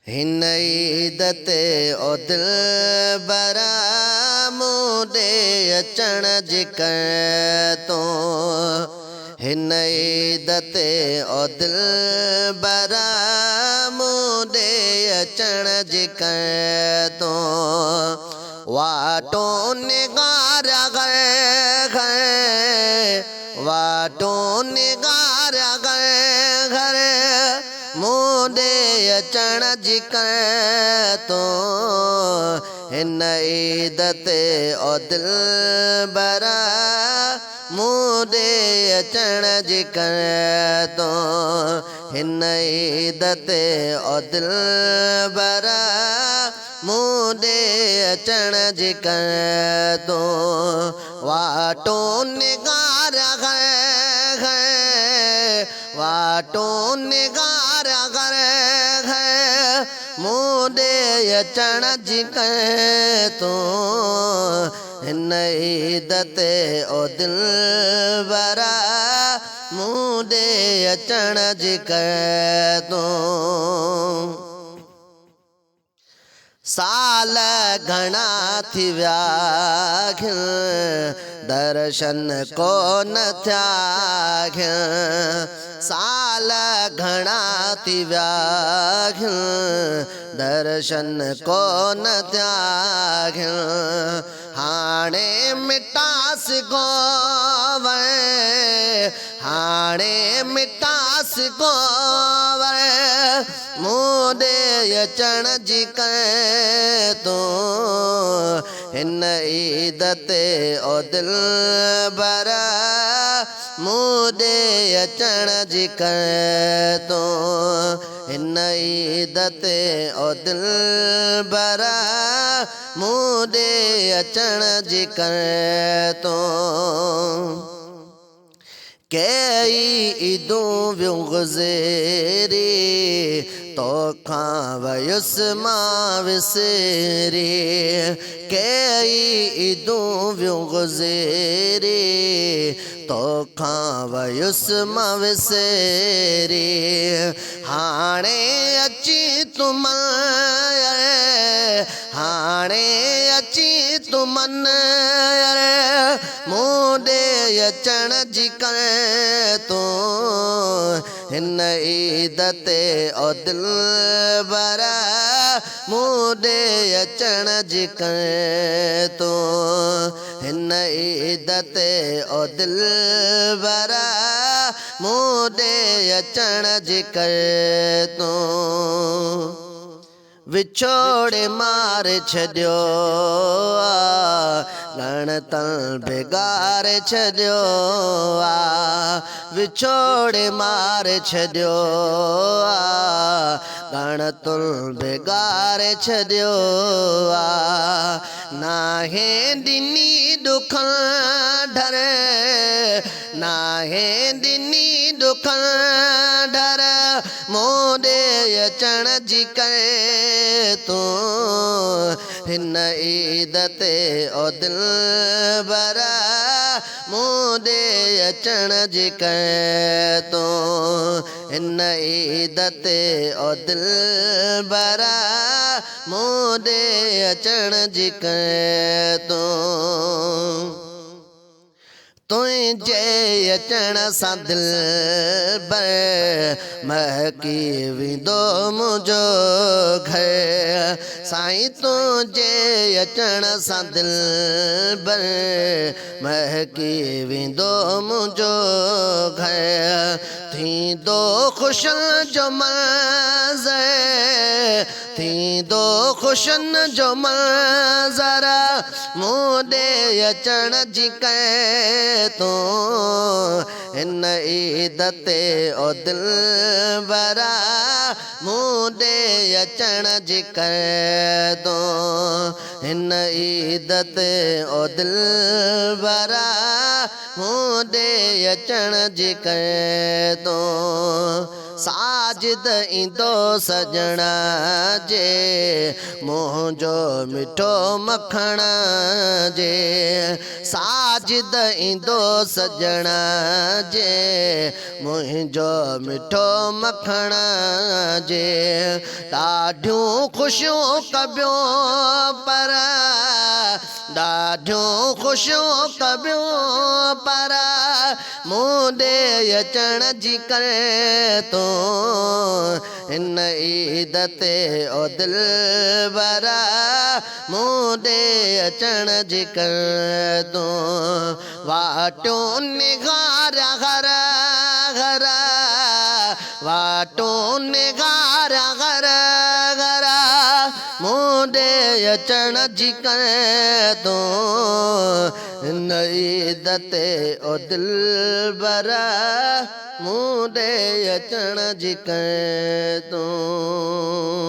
हिन ईद ते ओ दिलबरा मूंॾे अचण जी कर तो हिन ईद ते ओ दिलबरा मूंॾे अचण जी कर तो वाटो निगार घर घर वाटो निगार घर घर मूंॾे अचण जी कर तो हिन ईद ते ओ दिलबरा मूंॾे अचण जी कर तो हिन ईद ते ओ दिलबरा मूंॾे अचण जी कर तो वाटो निगार घर घर वाटो निगार घर घर मूंॾे अचण जी कर तो हिन ईद ते ओ दिलबरा मूंॾे अचण जी कर तो साल घणा थी विया दर्शन कोन थिया साल घणा थी विया दर्शन कोन थिया हाणे मिटास गोवर हाणे मिटास गोवर मूंॾे अचण जी कर तो हिन ईद ते ओ दिलबरा मूंॾे अचण जी कर तो हिन ईद ते ओ दिलबरा मूंॾे अचण जी कर तो कई ईदूं वियूं गुज़री तोखां वयुसि मां विसरी कई ईदूं वियूं गुज़री तोखां वयुसि मां विसरी हाणे अची तूं हाणे अची तूं मन मूंॾे अचण जी कर तो हिन ईद ते ओ दिलबरा मूंॾे अचण जी कर तो हिन ईद ते ओ दिलबरा मूंॾे अचण जी कर तो विछोड़े मार छॾियो ॻणतल बिगाड़े छॾियो विछोड़े मार छॾियो ॻणतल बिगाड़े छॾियो नाहे ॾिनी ॾुख ढर नाहे ॾिनी ॾुख ढर मूंॾे अचण जी कर तो हिन ईद ते ओ दिलबरा मूंॾे अचण जी कर तो हिन ईद ते ओ दिलबरा मूंॾे अचण जी कर तो तुंहिंजे अचण सां दिलबर महकी वेंदो मुंहिंजो घर साईं तुंहिंजे अचण सां दिलबर महकी वेंदो मुंहिंजो घर थींदो ख़ुशियुनि जो मंज़र थींदो ख़ुशियुनि जो मंज़र मूंॾे अचण जी कर तो हिन ईद ते ओ दिलबरा मूंॾे अचण जी कर तो हिन ईद ते ओ दिलबरा मूंॾे अचण जी कर तो साजिद ईंदो सजणा जे मुंहिंजो मिठो मखण जे साजिद ईंदो सजणा जे मुंहिंजो मिठो मखण जे ॾाढियूं ख़ुशियूं कबियूं पर ॾाढियूं ख़ुशियूं कबियूं पर मुंडे अचण जी करे तूं हिन ईद ते ओ दिलबरा मुंडे अचण जी करे तूं वाटियूं निगार घर घर वाटियूं निगार घर घर मुंडे अचण जी करे तूं हिन ईद ते ओ दिलबरा मुंडे अचण जी करे तूं